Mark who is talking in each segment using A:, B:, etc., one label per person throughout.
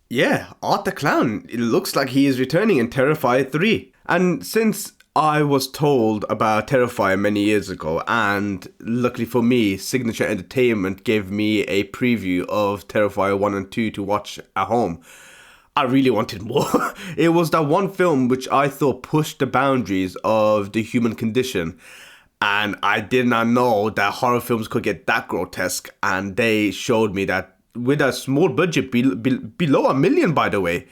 A: Yeah, Art the Clown. It looks like he is returning in Terrifier 3. And since I was told about Terrifier many years ago, and luckily for me, Signature Entertainment gave me a preview of Terrifier 1 and 2 to watch at home, I really wanted more. It was that one film which I thought pushed the boundaries of the human condition. And I did not know that horror films could get that grotesque. And they showed me that with a small budget, below $1 million, by the way,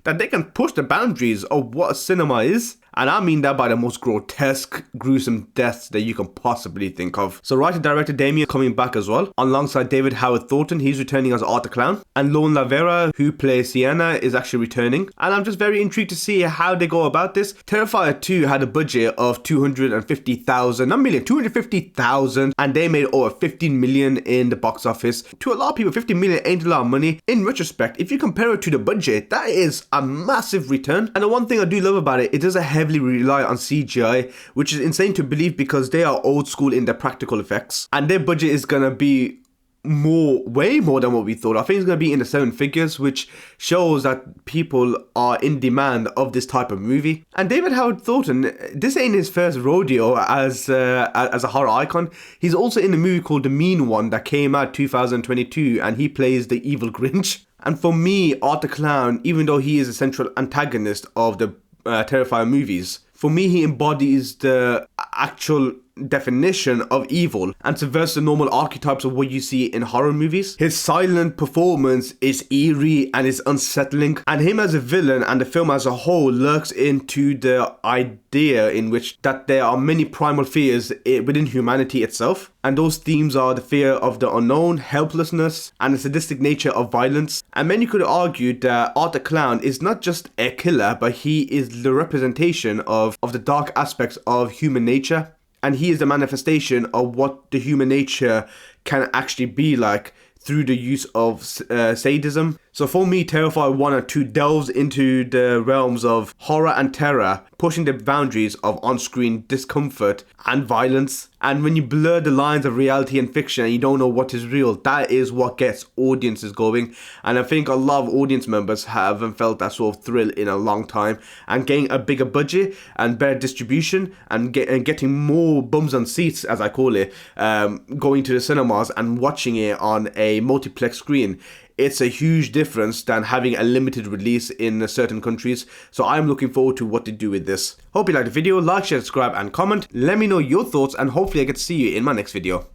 A: that they can push the boundaries of what cinema is. And I mean that by the most grotesque, gruesome deaths that you can possibly think of. So writer-director Damien coming back as well, alongside David Howard Thornton. He's returning as Art the Clown. And Lorne Lavera, who plays Sienna, is actually returning. And I'm just very intrigued to see how they go about this. Terrifier 2 had a budget of $250,000, not million, $250,000. And they made over $15 million in the box office. To a lot of people, $15 million ain't a lot of money. In retrospect, if you compare it to the budget, that is a massive return. And the one thing I do love about it, it does heavily rely on CGI, which is insane to believe because they are old school in their practical effects. And their budget is gonna be way more than what we thought. I think it's going to be in the 7 figures, which shows that people are in demand of this type of movie. And David Howard Thornton, this ain't his first rodeo as a horror icon. He's also in a movie called The Mean One that came out 2022, and he plays the evil Grinch. And for me, Art the Clown, even though he is a central antagonist of the Terrifier movies, for me he embodies the actual definition of evil and subverts the normal archetypes of what you see in horror movies. His silent performance is eerie and is unsettling, and him as a villain and the film as a whole lurks into the idea in which that there are many primal fears within humanity itself, and those themes are the fear of the unknown, helplessness, and the sadistic nature of violence. And many could argue that Art the Clown is not just a killer, but he is the representation of the dark aspects of human nature. And he is the manifestation of what the human nature can actually be like through the use of sadism. So for me, Terrifier 1 and 2 delves into the realms of horror and terror, pushing the boundaries of on-screen discomfort and violence. And when you blur the lines of reality and fiction and you don't know what is real, that is what gets audiences going. And I think a lot of audience members haven't felt that sort of thrill in a long time. And getting a bigger budget and better distribution and getting more bums on seats, as I call it, going to the cinemas and watching it on a multiplex screen, it's a huge difference than having a limited release in certain countries. So I'm looking forward to what to do with this. Hope you liked the video. Like, share, subscribe and comment. Let me know your thoughts, and hopefully I get to see you in my next video.